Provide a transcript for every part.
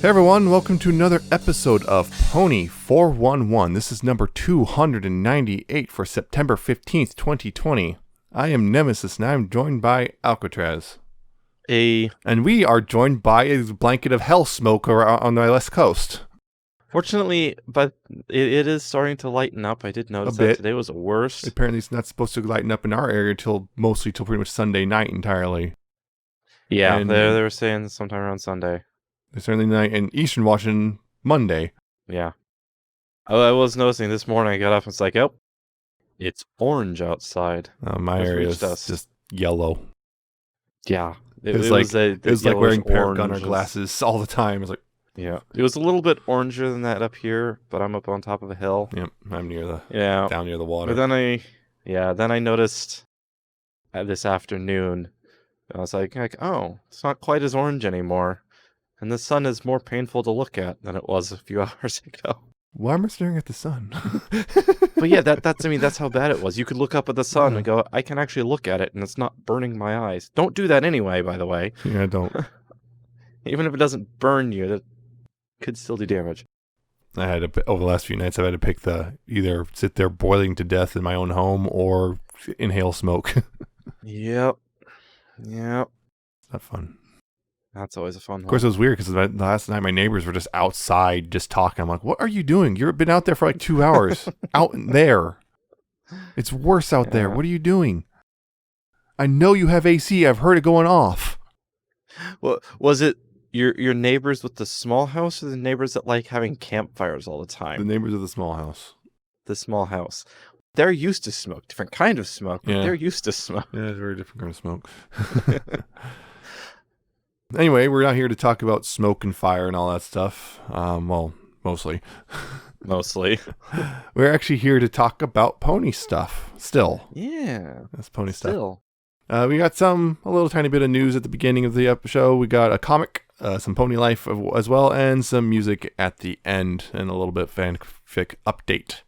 Hey everyone, welcome to another episode of Pony 411. This is number 298 for September 15th, 2020. I am Nemesis and I'm joined by Alca7raz. And we are joined by a blanket of hell smoke on the west coast. Fortunately, but it is starting to lighten up. I did notice that today was the worst. Apparently it's not supposed to lighten up in our area till pretty much Sunday night entirely. Yeah, they were saying sometime around Sunday. Sunday night in Eastern Washington, Monday. Yeah. I was noticing this morning, I got up and it's like, oh, it's orange outside. My area is just yellow. Yeah. It was like wearing pair of gunner glasses all the time. It was like, yeah. It was a little bit oranger than that up here, but I'm up on top of a hill. Yep, I'm down near the water. But then I noticed this afternoon, I was like, oh, it's not quite as orange anymore. And the sun is more painful to look at than it was a few hours ago. Why am I staring at the sun? But yeah, that's how bad it was. You could look up at the sun and go, I can actually look at it, and it's not burning my eyes. Don't do that anyway, by the way. Yeah, don't. Even if it doesn't burn you, that could still do damage. I had to, over the last few nights, I've had to pick either sit there boiling to death in my own home or inhale smoke. Yep. Not fun. That's always a fun one. Of course, it was weird because last night my neighbors were just outside just talking. I'm like, what are you doing? You've been out there for like 2 hours. Out there. It's worse out there. What are you doing? I know you have AC. I've heard it going off. Well, was it your neighbors with the small house or the neighbors that like having campfires all the time? The neighbors of the small house. The small house. They're used to smoke. Different kind of smoke, but they're used to smoke. Yeah, it's a very different kind of smoke. Anyway, we're not here to talk about smoke and fire and all that stuff. Well, mostly. Mostly. We're actually here to talk about pony stuff. Still. Yeah. That's pony stuff. We got a little tiny bit of news at the beginning of the show. We got a comic, some pony life as well, and some music at the end, and a little bit of fanfic update.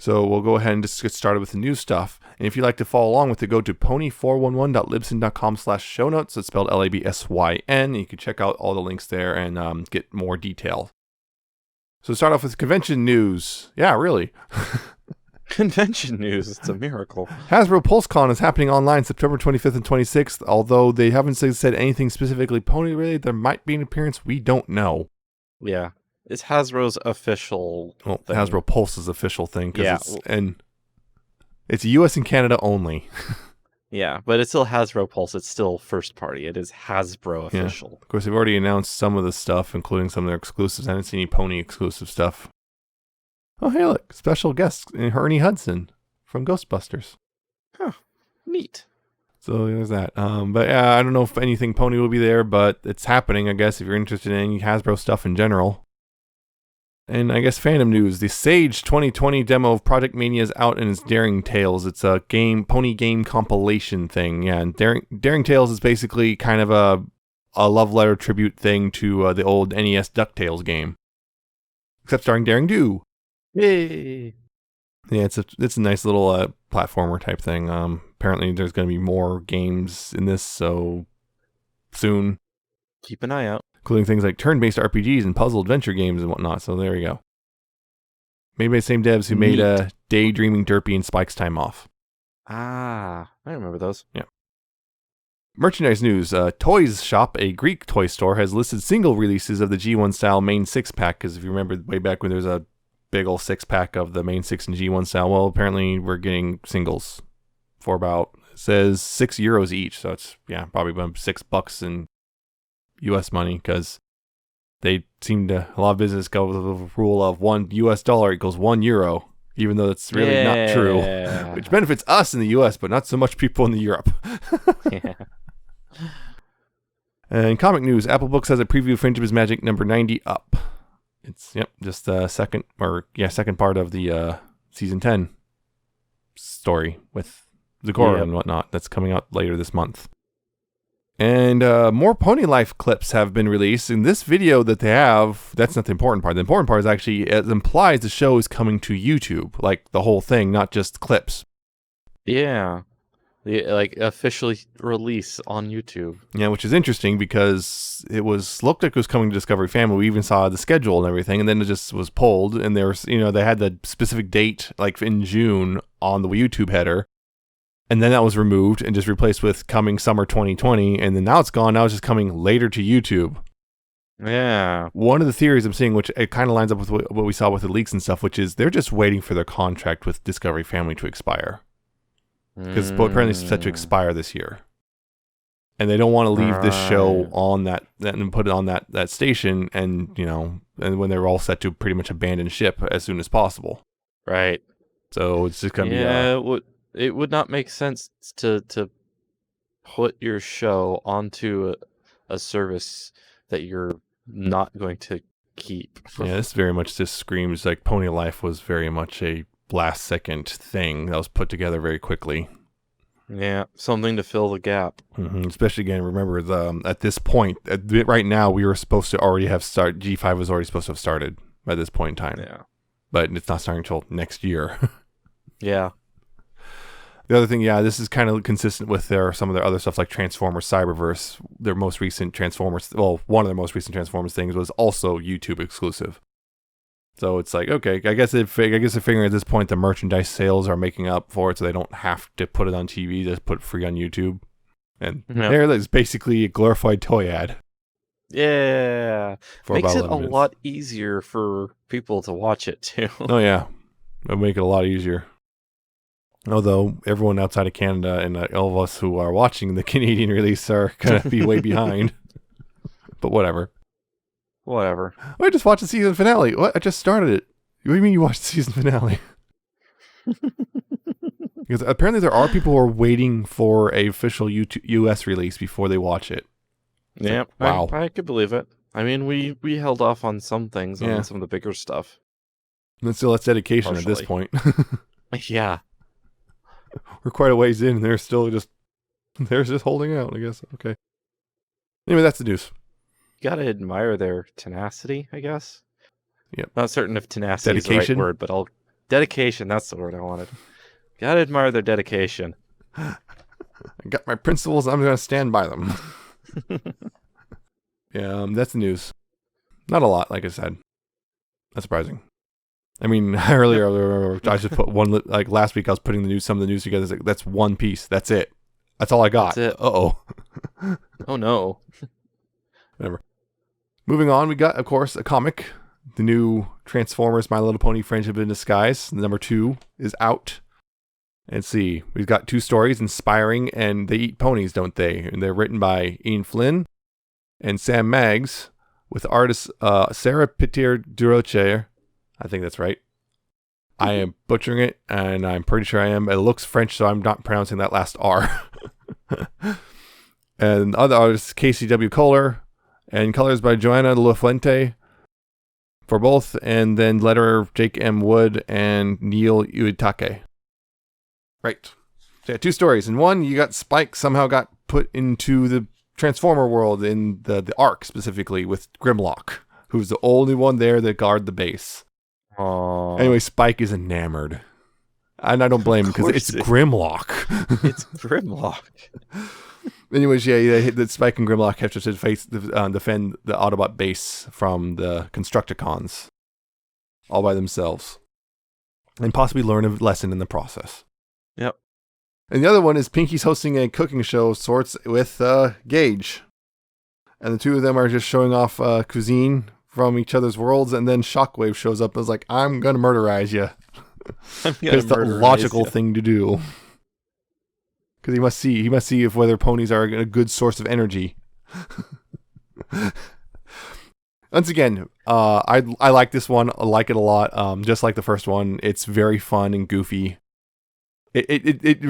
So we'll go ahead and just get started with the new stuff. And if you'd like to follow along with it, go to pony411.libsyn.com/show-notes. It's spelled LABSYN. You can check out all the links there and get more detail. So start off with convention news. Yeah, really. Convention news. It's a miracle. Hasbro PulseCon is happening online September 25th and 26th. Although they haven't said anything specifically pony related, there might be an appearance we don't know. Yeah. It's Hasbro's official thing. Hasbro Pulse's official thing. It's US and Canada only. Yeah, but it's still Hasbro Pulse. It's still first party. It is Hasbro official. Yeah. Of course, they've already announced some of the stuff, including some of their exclusives. I haven't seen any pony exclusive stuff. Oh, hey, look. Special guest, Ernie Hudson from Ghostbusters. Huh. Neat. So there's that. But yeah, I don't know if anything pony will be there, but it's happening, I guess, if you're interested in any Hasbro stuff in general. And I guess fandom news, the Sage 2020 demo of Project Mania is out and it's Daring Tales. It's a pony game compilation thing. Yeah, and Daring Tales is basically kind of a love letter tribute thing to the old NES DuckTales game. Except starring Daring Do. Yay! Yeah, it's a nice little platformer type thing. Apparently there's going to be more games in this, so soon. Keep an eye out. Including things like turn-based RPGs and puzzle adventure games and whatnot. So there you go. Made by the same devs who made Daydreaming Derpy and Spike's Time Off. Ah, I remember those. Yeah. Merchandise news. Toys Shop, a Greek toy store, has listed single releases of the G1 style main 6-pack. Because if you remember way back when there was a big old 6-pack of the main 6 and G1 style, well, apparently we're getting singles for about, it says €6 each. So it's, probably about $6 in US money, because they seem to, a lot of business go with the rule of $1 equals €1, even though that's really not true, which benefits us in the US, but not so much people in Europe. Yeah. And comic news, Apple Books has a preview of Friendship is Magic number 90 up. It's, just the second part of the season 10 story with Zagora and whatnot that's coming out later this month. And more Pony Life clips have been released. In this video that they have, that's not the important part. The important part is actually, it implies the show is coming to YouTube, like the whole thing, not just clips. Yeah. like officially release on YouTube. Yeah, which is interesting because it looked like it was coming to Discovery Family. We even saw the schedule and everything, and then it just was pulled. And there was, they had the specific date like in June on the YouTube header, and then that was removed and just replaced with coming summer 2020. And then now it's gone. Now it's just coming later to YouTube. Yeah. One of the theories I'm seeing, which it kind of lines up with what we saw with the leaks and stuff, which is they're just waiting for their contract with Discovery Family to expire. Because apparently it's set to expire this year. And they don't want to leave this show on that and put it on that station and, and when they're all set to pretty much abandon ship as soon as possible. Right. So it's just going to be... Yeah, it would not make sense to put your show onto a service that you're not going to keep. Yeah, this very much just screams like Pony Life was very much a last second thing that was put together very quickly. Yeah, something to fill the gap. Mm-hmm. Especially again, remember at this point, right now we were supposed to already have G5 was already supposed to have started by this point in time. Yeah, but it's not starting until next year. Yeah. The other thing, this is kind of consistent with some of their other stuff like Transformers Cyberverse. Their most recent Transformers, one of their most recent Transformers things was also YouTube exclusive. So it's like, okay, I guess they're figuring at this point the merchandise sales are making up for it, so they don't have to put it on TV, just put it free on YouTube. And there it is, basically a glorified toy ad. Yeah. Makes it a minutes. lot easier for people to watch it too. Oh yeah, it'll make it a lot easier. Although everyone outside of Canada and all of us who are watching the Canadian release are going to be way behind. But whatever. Whatever. I just watched the season finale. What? I just started it. What do you mean you watched the season finale? Because apparently there are people who are waiting for a official US release before they watch it. Yeah. Wow. I could believe it. I mean, we held off on some things, on some of the bigger stuff. And still, that's dedication at this point. Yeah. We're quite a ways in, and they're just holding out, I guess. Okay. Anyway, that's the news. You gotta admire their tenacity, I guess. Yep. Not certain if tenacity is the right word, but dedication, that's the word I wanted. Gotta admire their dedication. I got my principles, I'm gonna stand by them. Yeah, that's the news. Not a lot, like I said. Not surprising. I mean, earlier I just put one, like last week I was putting some of the news together. Like, that's one piece. That's it. That's all I got. That's it. Uh-oh. Oh no. Whatever. Moving on, we got, of course, a comic. The new Transformers My Little Pony Friendship in Disguise. Number 2 is out. Let's see. We've got 2 stories, Inspiring and They Eat Ponies, Don't They? And they're written by Ian Flynn and Sam Maggs, with artist Sarah Petir-Durocher. I think that's right. I am butchering it, and I'm pretty sure I am. It looks French, so I'm not pronouncing that last R. And other artists, Casey W. Kohler, and colors by Joanna Lafuente for both, and then letterer Jake M. Wood and Neil Uitake. Right. So yeah, 2 stories. In one, you got Spike somehow got put into the Transformer world in the Ark specifically with Grimlock, who's the only one there that guard the base. Aww. Anyway, Spike is enamored. And I don't blame him because it's Grimlock. It's Grimlock. Anyways, the Spike and Grimlock have to defend the Autobot base from the Constructicons all by themselves. And possibly learn a lesson in the process. Yep. And the other one is Pinky's hosting a cooking show of sorts with Gage. And the 2 of them are just showing off cuisine from each other's worlds, and then Shockwave shows up and is like, I'm going to murderize you. It's the logical thing to do. Because he must see if whether ponies are a good source of energy. Once again, I like this one. I like it a lot. Just like the first one, it's very fun and goofy. It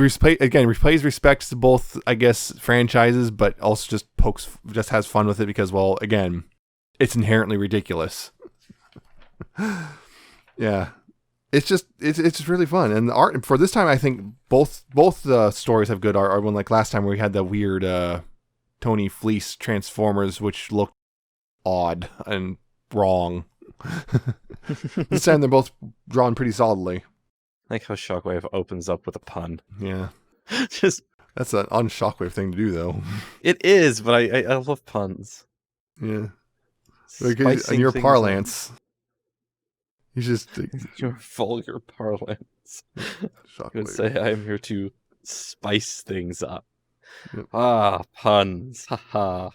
pays respects to both, I guess, franchises, but also just has fun with it because, well, again, it's inherently ridiculous. Yeah. It's just really fun, and the art for this time I think both stories have good art. When like last time we had the weird Tony Fleece Transformers, which looked odd and wrong. This time they're both drawn pretty solidly. I like how Shockwave opens up with a pun. Yeah, Just That's an unshockwave thing to do, though. It is, but I love puns. Yeah. Spicing In your things parlance, you just your vulgar parlance. I would shockwave. say I am here to spice things up. Yep. Ah, puns. Haha.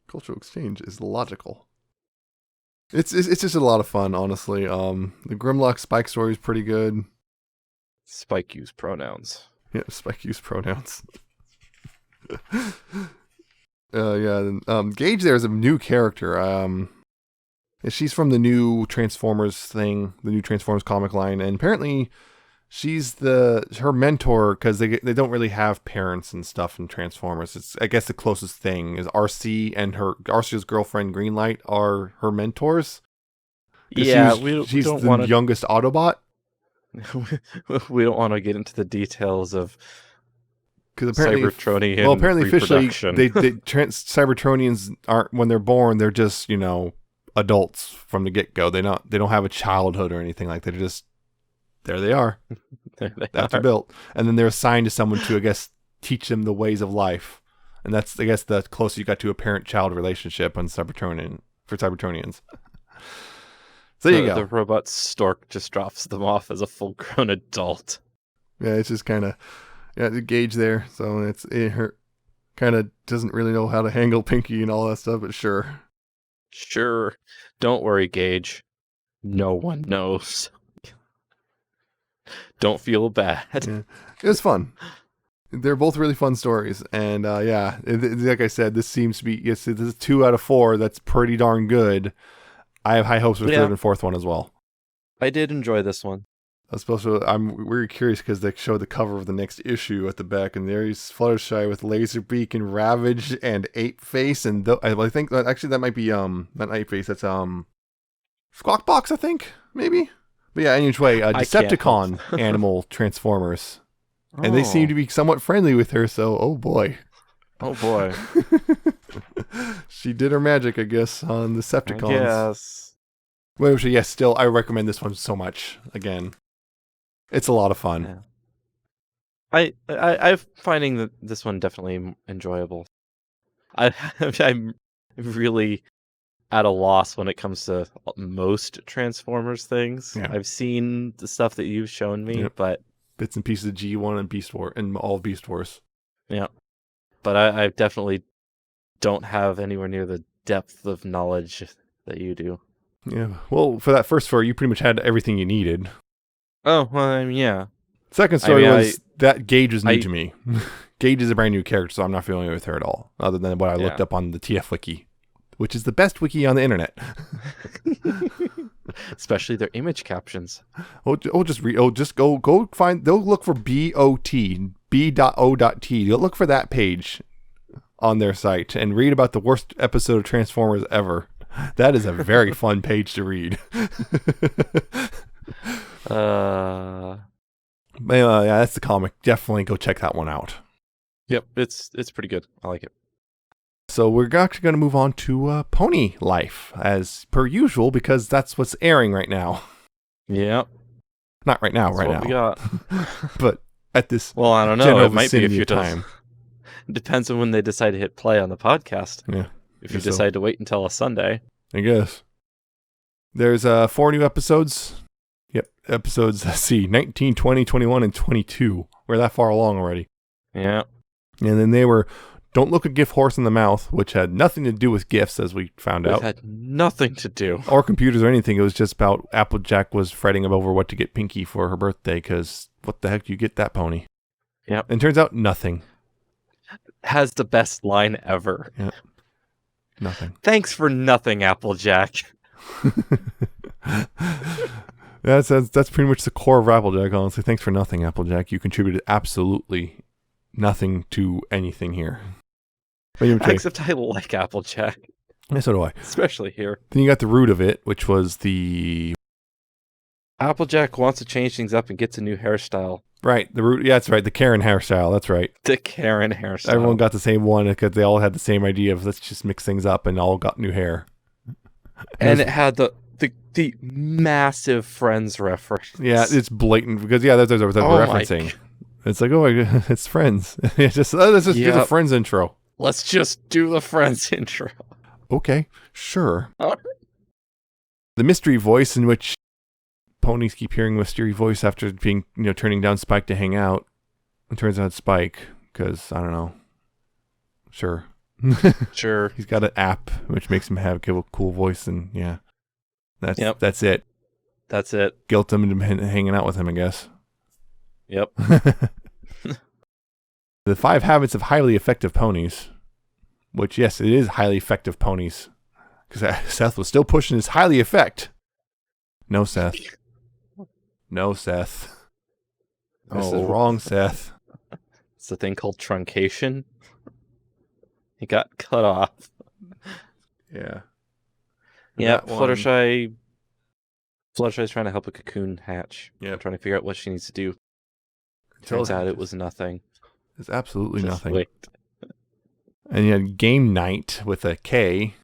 Cultural exchange is logical. It's just a lot of fun, honestly. The Grimlock Spike story is pretty good. Spike use pronouns. Yeah, Spike use pronouns. Gage there is a new character. She's from the new Transformers thing, the new Transformers comic line, and apparently she's her mentor because they don't really have parents and stuff in Transformers. It's, I guess, the closest thing is RC, and RC's girlfriend Greenlight are her mentors. Yeah, she's the youngest Autobot. We don't want to get into the details of because apparently Cybertronian officially Cybertronians aren't, when they're born, they're just adults from the get-go. They don't have a childhood or anything like that. They're just there. They are. They're built, and then they're assigned to someone to, I guess, teach them the ways of life, and that's, I guess, the closest you got to a parent-child relationship on Cybertronians. So there you go. The robot stork just drops them off as a full-grown adult. Yeah, it's just kind of the Gage there. So her kind of doesn't really know how to handle Pinky and all that stuff, but sure. Sure. Don't worry, Gage. No one knows. Don't feel bad. Yeah. It was fun. They're both really fun stories. And like I said, this seems to be, this is 2 out of 4. That's pretty darn good. I have high hopes for the 3rd and 4th one as well. I did enjoy this one. I'm very curious because they show the cover of the next issue at the back, and there's Fluttershy with Laserbeak and Ravage and Apeface, and I think actually that might be not Apeface, that's Squawkbox, I think, maybe. But yeah, anyway, Decepticon animal Transformers, and they seem to be somewhat friendly with her. So, oh boy. She did her magic, I guess, on the Decepticons. Yes. Well, yes, still, I recommend this one so much. Again, it's a lot of fun. Yeah. I'm finding that this one definitely enjoyable. I'm really at a loss when it comes to most Transformers things. Yeah. I've seen the stuff that you've shown me, but bits and pieces of G1 and Beast Wars and all Beast Wars. Yeah, but I definitely don't have anywhere near the depth of knowledge that you do. Yeah, well, for that first story, you pretty much had everything you needed. Oh, well, I mean, yeah. Second story was that Gage was new to me. Gage is a brand new character, so I'm not familiar with her at all, other than what I looked up on the TF Wiki, which is the best wiki on the internet. Especially their image captions. Just go find. They'll look for B.O.T. B.O.T. You'll look for that page on their site and read about the worst episode of Transformers ever. That is a very fun page to read. That's the comic. Definitely go check that one out. Yep, it's pretty good. I like it. So we're actually going to move on to Pony Life, as per usual, because that's what's airing right now. Yep. Not right now, that's right what now. We got. But at this well, I don't know. It might be a few time. Depends on when they decide to hit play on the podcast. Yeah. If you decide to wait until a Sunday. I guess. There's 4 new episodes. Yep. Episodes, 19, 20, 21, and 22. We're that far along already. Yeah. And then they were Don't Look a Gift Horse in the Mouth, which had nothing to do with gifts, as we found out. It had nothing to do. Or computers or anything. It was just about Applejack was fretting over what to get Pinky for her birthday, because what the heck do you get that pony? Yep. And turns out nothing. Has the best line ever. Yep. Nothing. Thanks for nothing, Applejack. That's pretty much the core of Applejack, honestly. Thanks for nothing, Applejack. You contributed absolutely nothing to anything here. Except I like Applejack. Yeah, so do I. Especially here. Then you got the root of it, which was the... Applejack wants to change things up and gets a new hairstyle. Right, the root. Yeah, that's right. The Karen hairstyle. That's right. The Karen hairstyle. Everyone got the same one because they all had the same idea of let's just mix things up, and all got new hair. And it had the massive Friends reference. Yeah, it's blatant because there's referencing. It's like, oh, it's Friends. Let's just do the Friends intro. Let's just do the Friends intro. Okay, sure. All right. The mystery voice, in which ponies keep hearing mystery voice after being, turning down Spike to hang out. It turns out it's Spike, because, I don't know. Sure. Sure. He's got an app, which makes him give a cool voice, and yeah. That's it. That's it. Guilt him into hanging out with him, I guess. Yep. The 5 habits of highly effective ponies. Which, yes, it is highly effective ponies. Because Seth was still pushing his highly effect. No, Seth. No, Seth. This is wrong, Seth. It's a thing called truncation. He got cut off. Yeah. Yeah, Fluttershy's trying to help a cocoon hatch. Yeah. Trying to figure out what she needs to do. Turns out it was nothing. It's absolutely nothing. Wait. And you had game night with a K.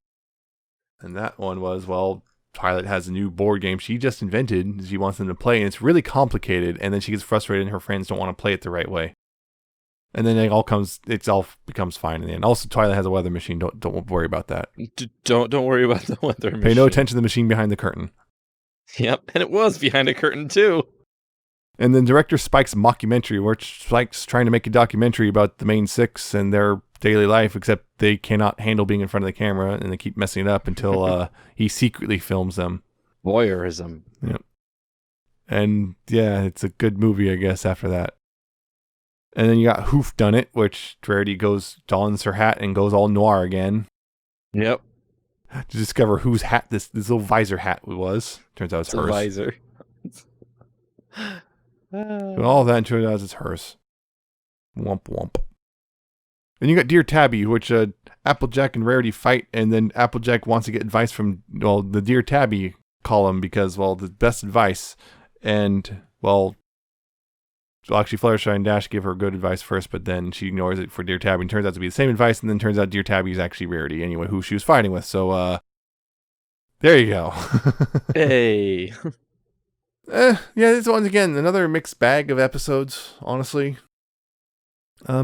And that one was, Vylet has a new board game she just invented. She wants them to play, and it's really complicated. And then she gets frustrated, and her friends don't want to play it the right way. And then it all becomes fine in the end. Also, Twilight has a weather machine. Don't worry about that. Don't worry about the weather machine. Pay no attention to the machine behind the curtain. Yep, and it was behind a curtain too. And then director Spike's mockumentary, where Spike's trying to make a documentary about the main 6 and their daily life, except they cannot handle being in front of the camera, and they keep messing it up until he secretly films them. Voyeurism. Yep. And yeah, it's a good movie, I guess, after that. And then you got Whoof-dunnit, which Rarity dons her hat and goes all noir again. Yep. To discover whose hat this little visor hat was. Turns out it's hers. Visor. All of that turns out it's hers. Womp womp. And you got Dear Tabby, which Applejack and Rarity fight, and then Applejack wants to get advice from the Dear Tabby column because the best advice, and actually Fluttershy and Dash give her good advice first, but then she ignores it for Dear Tabby, and turns out to be the same advice, and then turns out Dear Tabby is actually Rarity anyway, who she was fighting with. So there you go. Hey. Yeah, this one's again another mixed bag of episodes, honestly.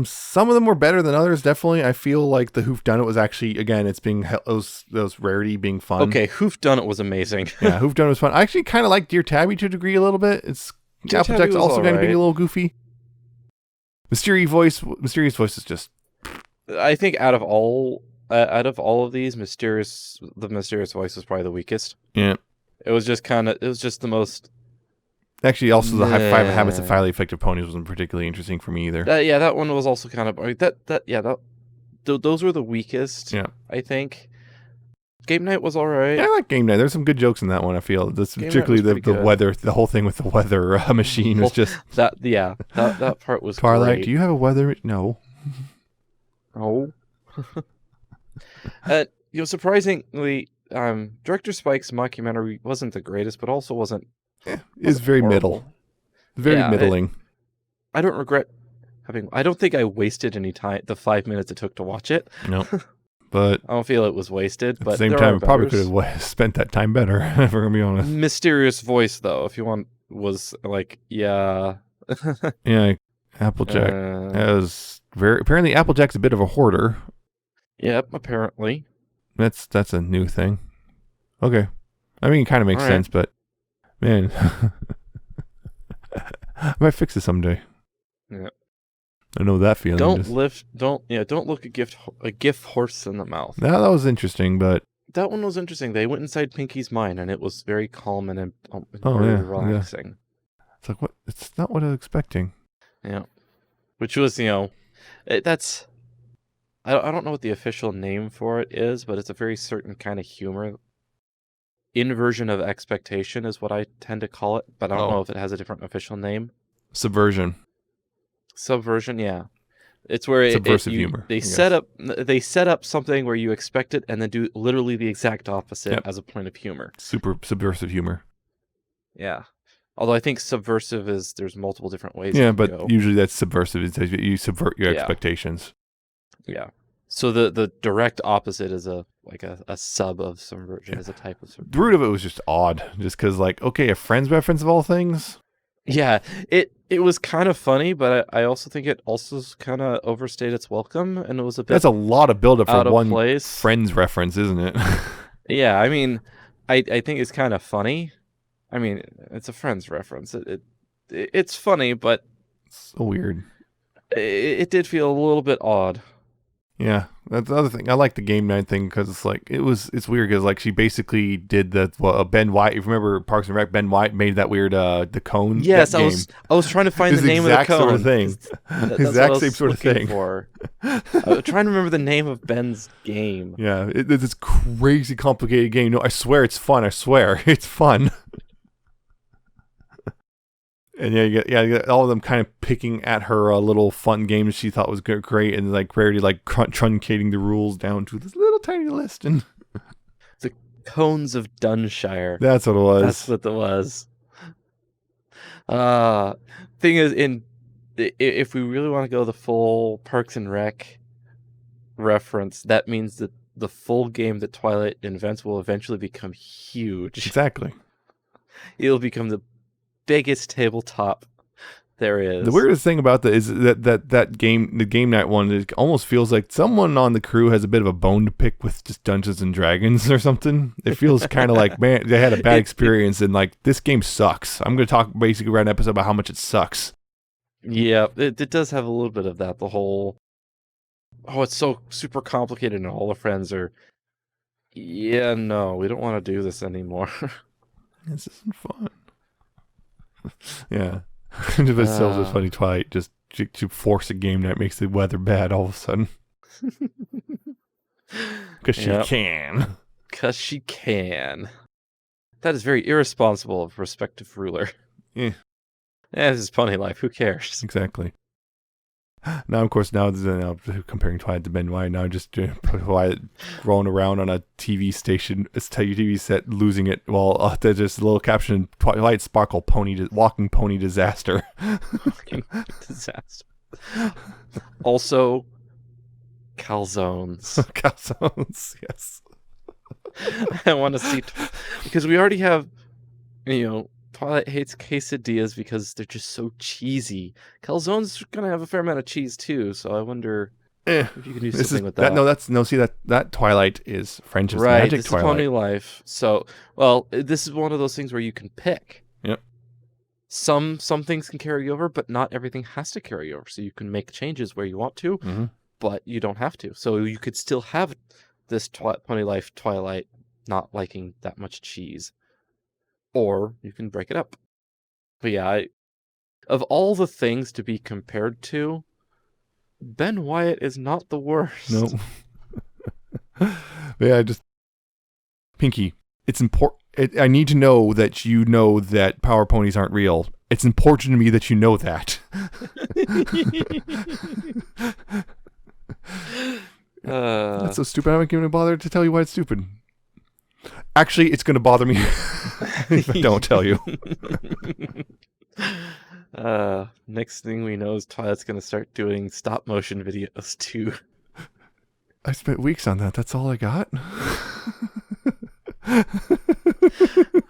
Some of them were better than others, definitely. I feel like the Whoof-dunnit was actually, again, it's being those Rarity being fun. Okay, Whoof-dunnit was amazing. Yeah, Whoof-dunnit was fun. I actually kind of like Dear Tabby to a degree a little bit. Applejack's also kind of being a little goofy. Mysterious voice is just. I think out of all of these, the mysterious voice was probably the weakest. Yeah. It was just the most. Actually, also the 5 habits of highly effective ponies wasn't particularly interesting for me either. That one was also kind of those were the weakest. Yeah. I think. Game night was alright. Yeah, I like game night. There's some good jokes in that one. I feel particularly the weather, the whole thing with the weather machine was just that part was. Twilight, great. do you have a weather? No. No. Surprisingly, Director Spike's mockumentary wasn't the greatest, but also wasn't. It's very horrible. middling. I don't regret having. I don't think I wasted any time. The 5 minutes it took to watch it. No, but I don't feel it was wasted. But at the same time, I probably could have spent that time better. If we're gonna be honest. Mysterious voice, though, if you want, was like, yeah. Yeah, Applejack. Apparently Applejack's a bit of a hoarder. Yep, apparently. That's a new thing. Okay, I mean, it kind of makes sense, but man, I might fix it someday. Yeah. I know that feeling. Don't look a gift horse in the mouth. That was interesting, but that one was interesting. They went inside Pinky's mind, and it was very calm and very relaxing. Yeah. It's like, what? It's not what I was expecting. Yeah, which was that's. I don't know what the official name for it is, but it's a very certain kind of humor. Inversion of expectation is what I tend to call it, but I don't know if it has a different official name. Subversion, yeah. It's where subversive humor. They set up something where you expect it, and then do literally the exact opposite as a point of humor. Super subversive humor. Yeah. Although I think subversive there's multiple different ways. Yeah, but usually that's subversive. It says you subvert your expectations. Yeah. So the direct opposite is a sub of subversion, is a type of subversion. The root of it was just odd, just because a Friends reference of all things. Yeah, It was kind of funny, but I also think it also kind of overstayed its welcome, and it was a bit That's a lot of buildup for out of one place. Friends reference, isn't it? Yeah, I mean, I think it's kind of funny. I mean, it's a Friends reference. It's funny, but So weird. it did feel a little bit odd. Yeah, that's the other thing. I like the game night thing because it's weird because like she basically did Ben White. If you remember Parks and Rec, Ben White made that weird the cone. Yes, that I was trying to find the name of the cone. Sort of thing. Exact same sort of thing. I was trying to remember the name of Ben's game. Yeah, it's this crazy complicated game. No, I swear it's fun. I swear it's fun. And you get all of them kind of picking at her little fun games she thought was great, and like Rarity like truncating the rules down to this little tiny list. And the Cones of Dunshire. That's what it was. That's what it was. Thing is, if we really want to go the full Parks and Rec reference, that means that the full game that Twilight invents will eventually become huge. Exactly. It'll become the biggest tabletop there is. The weirdest thing about that is that game, the game night one, it almost feels like someone on the crew has a bit of a bone to pick with just Dungeons and Dragons or something. It feels kind of like, man, they had a bad experience and like, this game sucks. I'm going to talk basically around an episode about how much it sucks. Yeah, it does have a little bit of that. The whole, it's so super complicated and all the friends are, yeah, no, we don't want to do this anymore. This isn't fun. Yeah. But still just funny Twilight just to force a game that makes the weather bad all of a sudden. Because she can. Because she can. That is very irresponsible of respective ruler. Yeah. This is Pony Life. Who cares? Exactly. Now, of course, now comparing Twilight to Ben White, now just Twilight rolling around on a TV station, a TV set, losing it, while there's just a little caption, Twilight Sparkle Walking Pony Disaster. Walking Disaster. Also, calzones. Calzones, yes. I want to see, because we already have, Twilight hates quesadillas because they're just so cheesy. Calzones are gonna have a fair amount of cheese too, so I wonder if you can do something with that. That Twilight is Friendship's right, Magic this Twilight. Is Pony Life. So, well, this is one of those things where you can pick. Yep. Some things can carry over, but not everything has to carry over. So you can make changes where you want to, but you don't have to. So you could still have this Pony Life Twilight not liking that much cheese. Or you can break it up. But yeah, of all the things to be compared to, Ben Wyatt is not the worst. No. Yeah, Pinky, it's important. I need to know that you know that power ponies aren't real. It's important to me that you know that. That's so stupid. I'm not going to bother to tell you why it's stupid. Actually, it's going to bother me if I don't tell you. Next thing we know is Twilight's going to start doing stop motion videos too. I spent weeks on that. That's all I got.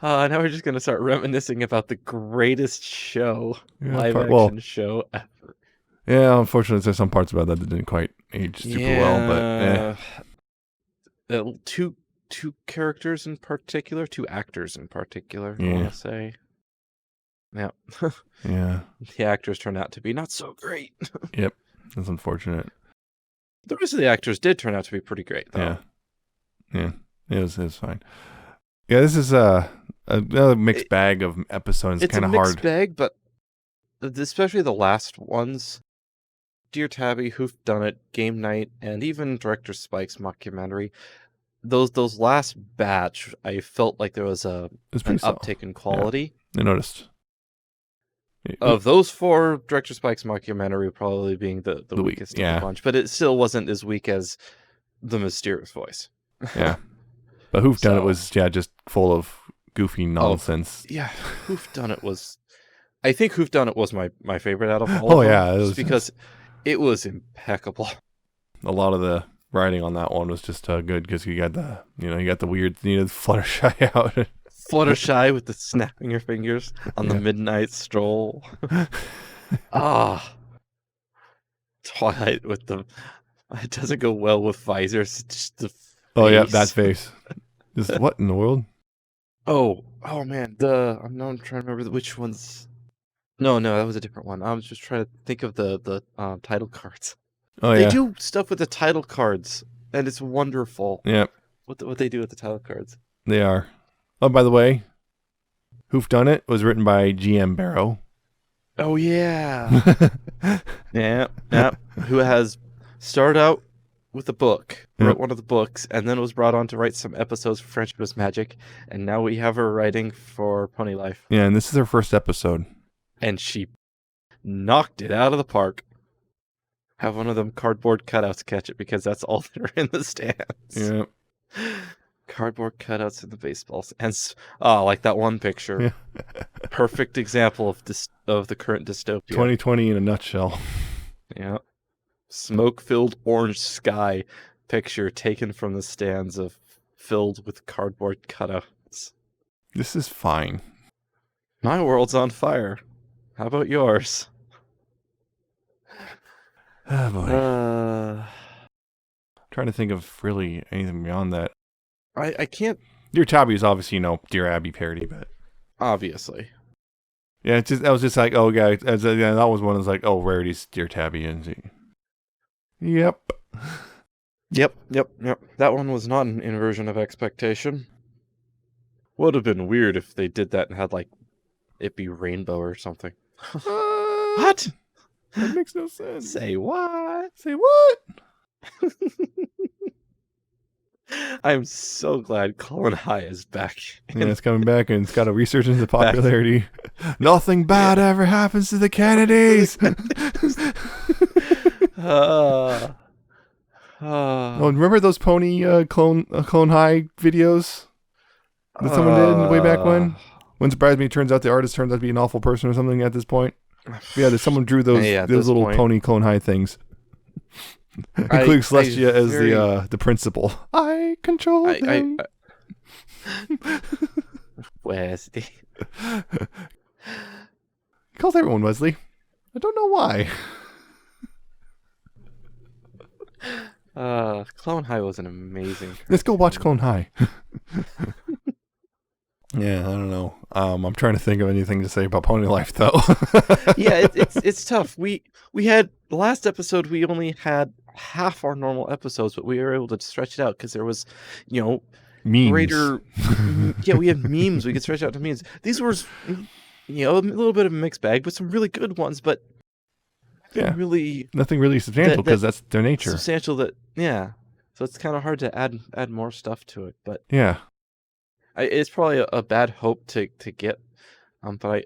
Now we're just going to start reminiscing about the greatest show, live-action show ever. Yeah, unfortunately, there's some parts about that didn't quite age super well, but two characters in particular, two actors in particular, I want to say. Yeah. Yeah. The actors turned out to be not so great. Yep. That's unfortunate. The rest of the actors did turn out to be pretty great, though. Yeah. It was fine. Yeah, this is another mixed bag of episodes. It's kind of a hard. mixed bag, but especially the last ones, Dear Tabby, Whoof-dunnit, Game Night, and even Director Spike's mockumentary, those last batch, I felt like there was an uptick in quality. Yeah, I noticed. Of those four, Director Spike's mockumentary probably being the weakest of the bunch, but it still wasn't as weak as The Mysterious Voice. Yeah. But Whoof-dunnit was just full of goofy nonsense. Whoof-dunnit was... I think Whoof-dunnit was my favorite out of all of them. Just because it was impeccable. A lot of the writing on that one was just good because you got the weird Fluttershy out. Fluttershy with the snapping her fingers on the midnight stroll. Twilight with the... It doesn't go well with visors. It's just the face. Oh, yeah, that face. Just what in the world? Oh man. I'm trying to remember which ones... No, that was a different one. I was just trying to think of the title cards. Oh, They yeah. do stuff with the title cards, and it's wonderful. Yeah, What they do with the title cards. they are. Oh, by the way, Whoof-dunnit was written by GM Barrow. Oh yeah. Yeah. Who has started out with a book, wrote one of the books, and then was brought on to write some episodes for Friendship is Magic, and now we have her writing for Pony Life. Yeah, and this is her first episode. And she knocked it out of the park. Have one of them cardboard cutouts catch it, because that's all that are in the stands. Yeah. Cardboard cutouts in the baseballs. And like that one picture. Yeah. Perfect example of the current dystopia. 2020 in a nutshell. Yeah. Smoke-filled orange sky picture taken from the stands filled with cardboard cutouts. This is fine. My world's on fire. How about yours? Oh, boy. Trying to think of really anything beyond that. I can't... Dear Tabby is obviously, Dear Abby parody, but... Obviously. Yeah, I was just like, oh, yeah, that was one that's like, oh, Rarity's Dear Tabby. And Yep. Yep. That one was not an inversion of expectation. Would have been weird if they did that and had, like, it be rainbow or something. What? That makes no sense. Say what? Say what? I'm so glad Colin High is back. Yeah, it's coming back and it's got a resurgence of popularity. Nothing bad ever happens to the Kennedys. Oh, remember those pony clone High videos that someone did way back when? Wouldn't surprise me. It turns out the artist turns out to be an awful person or something at this point. Yeah, someone drew those little point. Pony clone High things. Including Celestia as the principal. I control them. Wesley. He calls everyone Wesley. I don't know why. Clone High was an amazing cartoon. Let's go watch Clone High. Yeah, I don't know. I'm trying to think of anything to say about Pony Life, though. Yeah, it's tough. We had the last episode. We only had half our normal episodes, but we were able to stretch it out because there was, memes. Greater. Yeah, we had memes. We could stretch out to memes. These were, a little bit of a mixed bag, but some really good ones. But nothing really substantial because that's their nature. Substantial So it's kind of hard to add more stuff to it, but yeah. It's probably a bad hope to get, but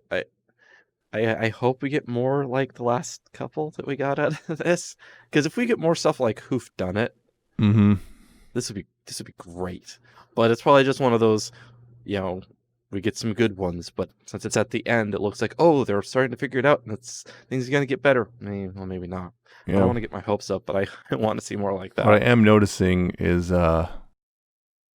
I hope we get more like the last couple that we got out of this. Because if we get more stuff like Whoof-dunnit, this would be great. But it's probably just one of those, we get some good ones, but since it's at the end, it looks like they're starting to figure it out, and things are gonna get better. Maybe not. Yeah. I don't want to get my hopes up, but I want to see more like that. What I am noticing is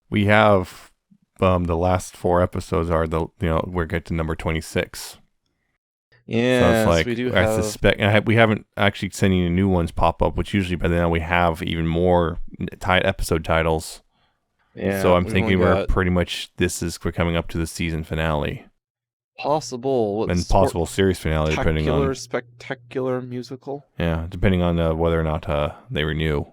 we have. The last 4 episodes are we're getting to number 26. Yeah, so it's like, we do. I suspect we haven't actually seen any new ones pop up, which usually by now we have even more episode titles. Yeah. So I'm thinking we're pretty much we're coming up to the season finale. Possible series finale, depending on spectacular musical. Yeah, depending on whether or not they renew.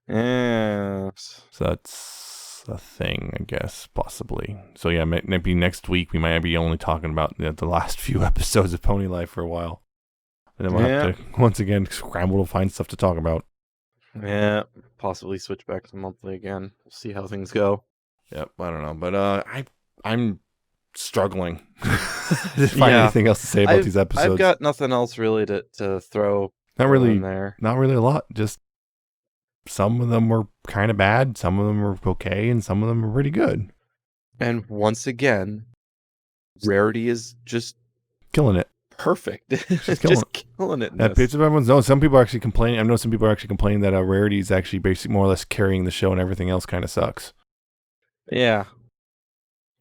Yeah. So that's a thing, I guess, possibly. So yeah, maybe next week we might be only talking about the last few episodes of Pony Life for a while, and then we'll have to once again scramble to find stuff to talk about. Yeah, possibly switch back to monthly again. We'll see how things go. Yep, I don't know, but I'm struggling to find anything else to say about these episodes. I've got nothing else really to throw. Not really in there. Not really a lot. Just some of them were kind of bad, some of them were okay, and some of them were pretty good. And once again, Rarity is just killing it. Perfect. Just killing it. Some people are actually complaining. I know some people are actually complaining that Rarity is actually basically more or less carrying the show, and everything else kind of sucks. Yeah.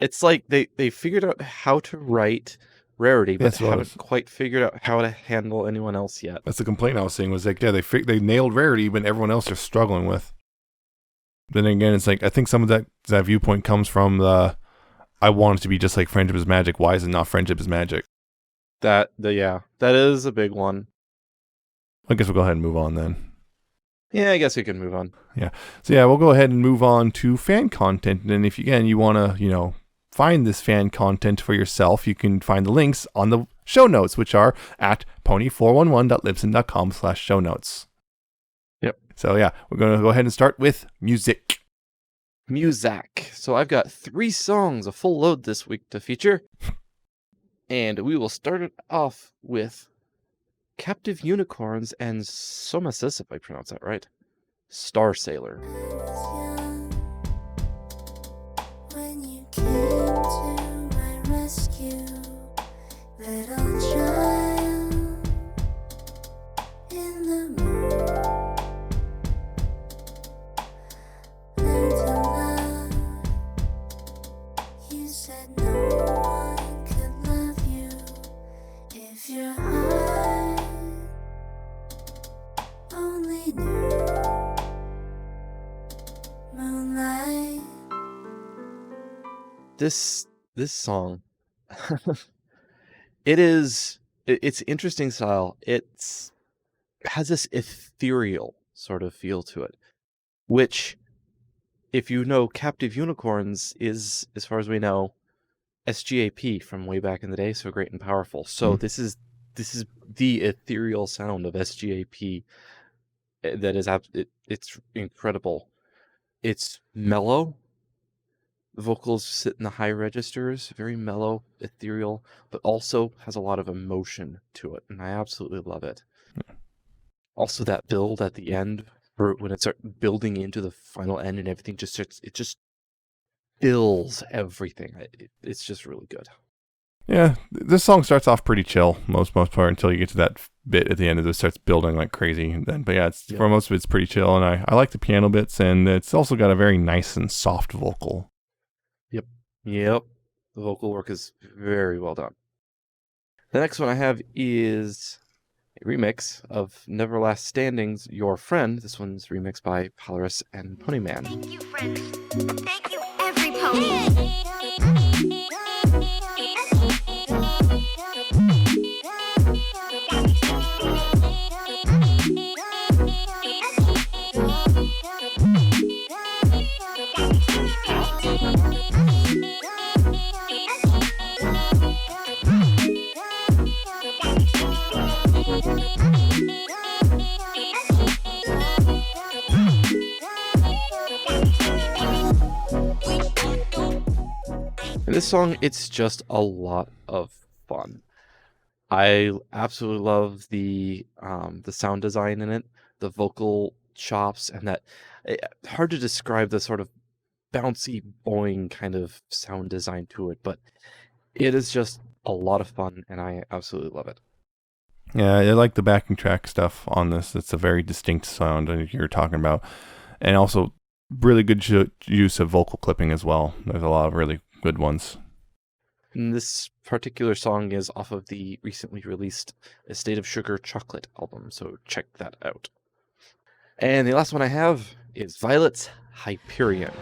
It's like they figured out how to write Rarity, but That's what haven't quite figured out how to handle anyone else yet. That's the complaint I was seeing was like, yeah, they nailed Rarity, but everyone else they're struggling with. Then again, it's like I think some of that viewpoint comes from the I want it to be just like Friendship is Magic. Why is it not Friendship is Magic? That is a big one. I guess we'll go ahead and move on then. Yeah, I guess we can move on. Yeah. So yeah, we'll go ahead and move on to fan content. And if you want to, find this fan content for yourself, you can find the links on the show notes, which are at pony411.libsyn.com/show notes. Yep. So yeah, we're going to go ahead and start with music. Music. So I've got 3 songs, a full load this week to feature. And we will start it off with Captive Unicorns and Somasis, if I pronounce that right. Starsailor. When you came to my rescue, little child in the moon, learn to love. You said no one could love you if your heart only knew moonlight. This song, it's interesting style. It has this ethereal sort of feel to it, which, if you know, Captive Unicorns is, as far as we know, SGAP from way back in the day, so great and powerful. So this is the ethereal sound of SGAP. That is it's incredible. It's mellow. The vocals sit in the high registers, very mellow, ethereal, but also has a lot of emotion to it, and I absolutely love it. Also, that build at the end, when it starts building into the final end and everything just starts, it just fills everything. It's just really good. Yeah, this song starts off pretty chill most part until you get to that bit at the end. It starts building like crazy. But yeah, for most of it's pretty chill, and I like the piano bits, and it's also got a very nice and soft vocal. Yep. The vocal work is very well done. The next one I have is a remix of NeverLastStanding's Your Friend. This one's remixed by Paloris and Ponyman. Thank you, friends. Thank you, every pony. And this song, it's just a lot of fun. I absolutely love the sound design in it, the vocal chops, and that hard to describe the sort of bouncy, boing kind of sound design to it, but it is just a lot of fun, and I absolutely love it. Yeah, I like the backing track stuff on this. It's a very distinct sound you're talking about, and also really good use of vocal clipping as well. There's a lot of really good ones. And this particular song is off of the recently released Estate of Sugar Chocolate album, so check that out. And the last one I have is Vylet's Hyperion.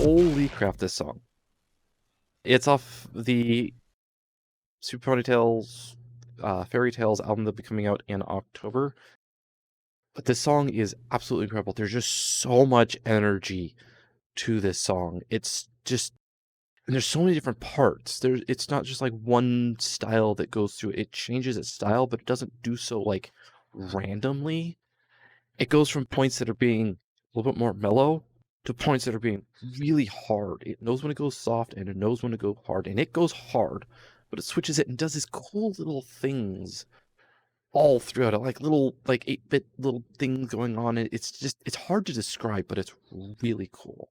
Holy crap, this song. It's off the Super Ponytails Fairy Tales album that'll be coming out in October. But this song is absolutely incredible. There's just so much energy to this song. It's just, and there's so many different parts. It's not just like one style that goes through. It changes its style, but it doesn't do so like randomly. It goes from points that are being a little bit more mellow to points that are being really hard. It knows when to go soft and it knows when to go hard, and it goes hard, but it switches it and does these cool little things all throughout it, like little 8-bit little things going on. It's hard to describe, but it's really cool.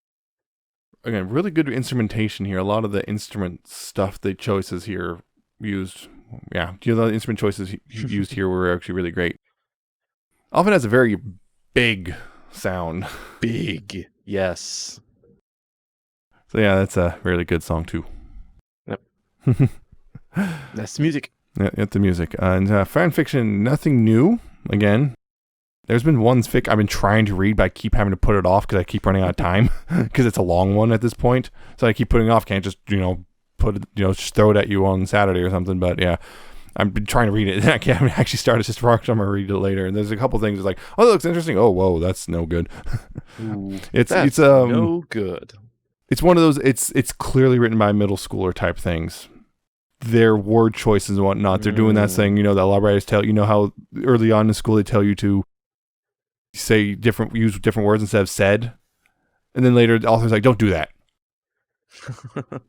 Again, really good instrumentation here. A lot of the instrument stuff, the choices here used, the instrument choices used here were actually really great. Often has a very big sound. Big, yes. So yeah, that's a really good song too. Yep. That's the music. Yeah, it's the music. And fan fiction, nothing new. Again, there's been one fic I've been trying to read, but I keep having to put it off because I keep running out of time because it's a long one at this point. So I keep putting it off. Can't just put it, just throw it at you on Saturday or something. But yeah, I've been trying to read it. I haven't actually started just for I'm gonna read it later. And there's a couple things like, oh, that looks interesting. Oh, whoa, that's no good. Ooh, it's no good. It's one of those. It's clearly written by middle schooler type things. Their word choices and whatnot. They're doing that thing. That a lot of writers tell how early on in school they tell you to use different words instead of said, and then later the author's like, don't do that.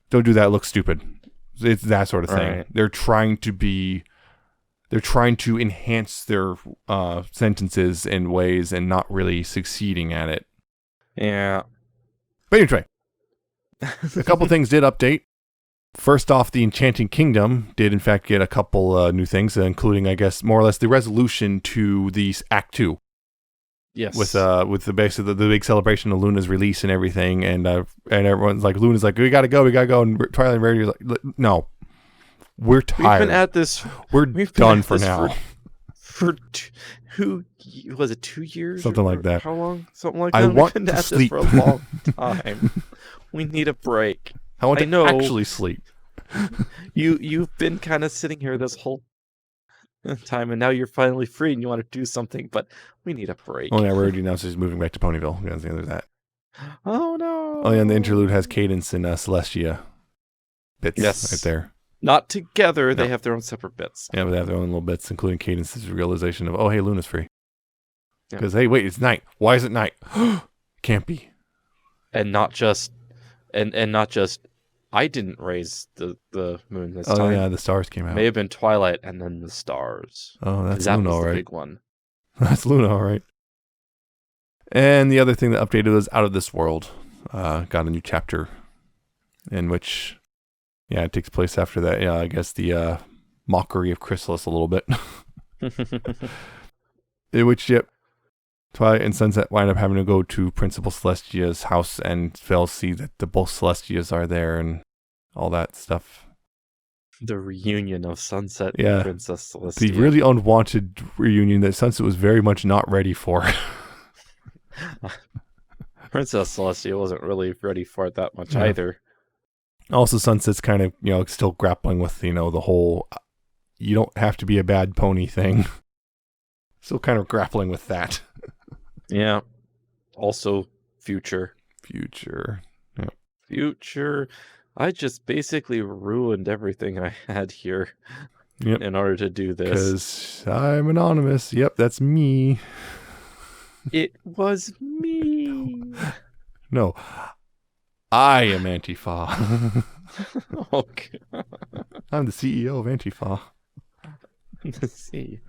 Don't do that. It looks stupid. It's that sort of thing. Right. They're trying to enhance their sentences in ways and not really succeeding at it. Yeah. But anyway, a couple things did update. First off, the Enchanting Kingdom did in fact get a couple new things, including, I guess, more or less the resolution to the Act 2. Yes. With the basically the big celebration of Luna's release and everything, and everyone's like, Luna's like, we gotta go, and Twilight and Rarity's like, no, we're tired. We've been at this. We're done for now. For who was it? 2 years? Something like that. How long? Something like I that. want We've been to at sleep. this for a long time. We need a break. I want to know. actually sleep. You've been kind of sitting here this whole time, and now you're finally free and you want to do something, but we need a break. Oh yeah, Rarity now she's moving back to Ponyville. Yeah, there's that. Oh no. Oh yeah, and the interlude has Cadence and Celestia bits Yes. right there. Not together. They No. have their own separate bits. Yeah, but they have their own little bits, including Cadence's realization of, oh hey, Luna's free. Yeah. Because hey, wait, it's night. Why is it night? Can't be. And not just I didn't raise the moon this Oh time. yeah, the stars came out. May have been Twilight and then the stars. Oh, that's That Luna, was all the right. big one. That's Luna, all right. And the other thing that updated was Out of This World. Got a new chapter in which, it takes place after that. Yeah, I guess the mockery of Chrysalis a little bit. In which, Twilight and Sunset wind up having to go to Principal Celestia's house and fail to see that both Celestias are there and all that stuff. The reunion of Sunset Yeah. and Princess Celestia. The really unwanted reunion that Sunset was very much not ready for. Princess Celestia wasn't really ready for it that much Yeah. either. Also, Sunset's kind of, still grappling with, the whole you don't have to be a bad pony thing. Still kind of grappling with that. Yeah. Also, future. Future. Future. I just basically ruined everything I had here Yep. in order to do this. Because I'm anonymous. Yep, that's me. It was me. No. I am Antifa. Okay. I'm the CEO of Antifa. Let's see.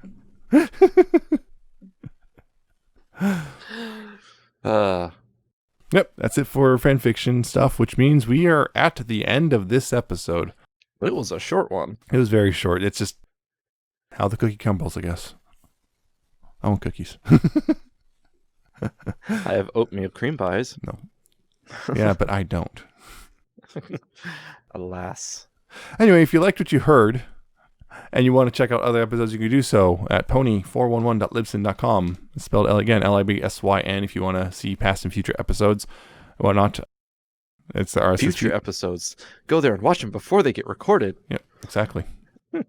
Yep, that's it for fanfiction stuff, which means we are at the end of this episode. It was a short one. It was very short. It's just how the cookie crumbles, I guess. I want cookies. I have oatmeal cream pies. No. Yeah, but I don't. Alas. Anyway, if you liked what you heard and you want to check out other episodes, you can do so at pony411.libsyn.com. It's spelled Libsyn if you want to see past and future episodes and whatnot. It's the RSS Future feed. episodes. Go there and watch them before they get recorded. Yep, exactly. Yeah,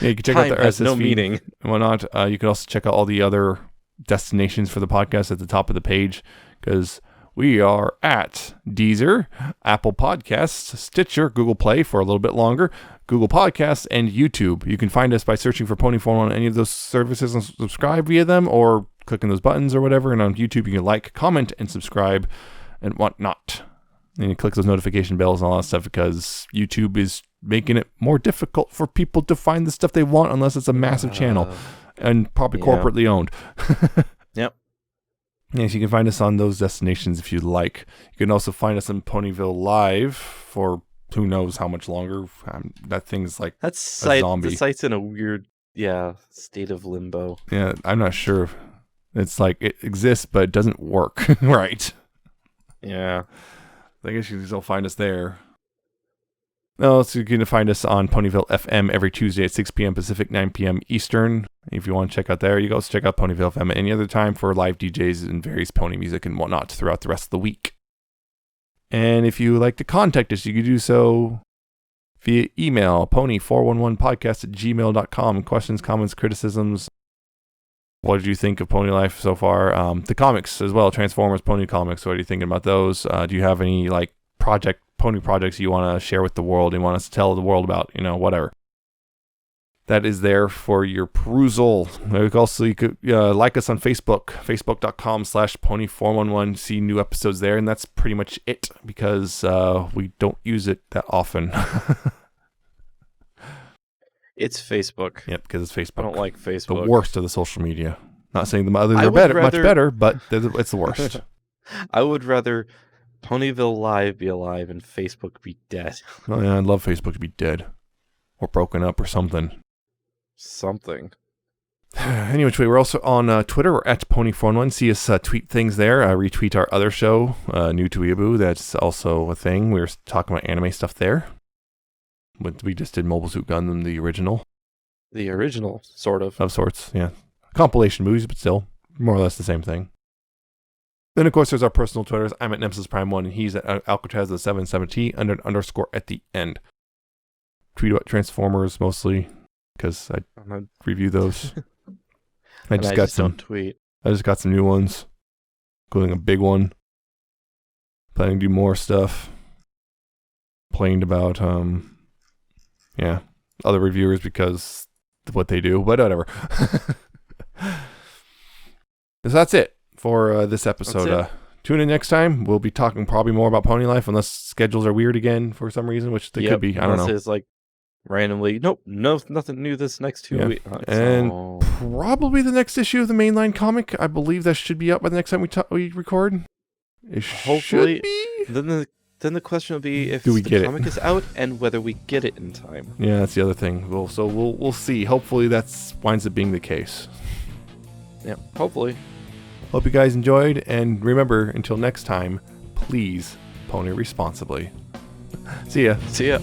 you can check Time out the has RSS no feed meaning. and whatnot. You can also check out all the other destinations for the podcast at the top of the page, because we are at Deezer, Apple Podcasts, Stitcher, Google Play for a little bit longer, Google Podcasts, and YouTube. You can find us by searching for Pony411 on any of those services and subscribe via them, or clicking those buttons or whatever. And on YouTube, you can like, comment, and subscribe. and whatnot. And you click those notification bells and all that stuff because YouTube is making it more difficult for people to find the stuff they want unless it's a massive channel and probably corporately owned. Yep. Yes, you can find us on those destinations if you like. You can also find us on Ponyville Live for who knows how much longer. That thing's like a zombie. The site's in a weird, state of limbo. Yeah, I'm not sure. It's like it exists, but it doesn't work. Right. Yeah. I guess you can still find us there. No, so you can find us on Ponyville FM every Tuesday at 6 p.m. Pacific, 9 p.m. Eastern. If you want to check out there, you can also check out Ponyville FM at any other time for live DJs and various pony music and whatnot throughout the rest of the week. And if you would like to contact us, you can do so via email, pony411podcast@gmail.com. Questions, comments, criticisms. What did you think of Pony Life so far? The comics as well, Transformers Pony comics. What are you thinking about those? Do you have any like pony projects you want to share with the world and want us to tell the world about? Whatever. That is there for your perusal. Also, you could like us on Facebook, facebook.com/pony411. See new episodes there, and that's pretty much it because we don't use it that often. It's Facebook. Yep, because it's Facebook. I don't like Facebook. The worst of the social media. Not saying the others are much better, but it's the worst. I would rather Ponyville Live be alive and Facebook be dead. Oh yeah, I'd love Facebook to be dead. Or broken up or something. Anyway, we're also on Twitter. We're at Pony411. See us tweet things there. Retweet our other show, New to Weeaboo. That's also a thing. We were talking about anime stuff there. We just did Mobile Suit Gundam, the original. The original, sort of. Of sorts, yeah. Compilation movies, but still, more or less the same thing. Then, of course, there's our personal Twitters. I'm at Nemesis Prime 1, and he's at Alcatraz77T, under an underscore at the end. Tweet about Transformers, mostly, because I review those. I just don't tweet. I just got some new ones, including a big one. Planning to do more stuff. Complained about, other reviewers because of what they do, but whatever. So that's it for this episode. Tune in next time. We'll be talking probably more about Pony Life, unless schedules are weird again for some reason, which they could be. I don't know. It's like randomly, nothing new this next 2 weeks. And probably the next issue of the mainline comic. I believe that should be up by the next time we record. Hopefully, should be. Then the question will be if the comic is out and whether we get it in time. Yeah, that's the other thing. We'll see. Hopefully that winds up being the case. Yeah, hopefully. Hope you guys enjoyed, and remember, until next time, please pony responsibly. See ya. See ya.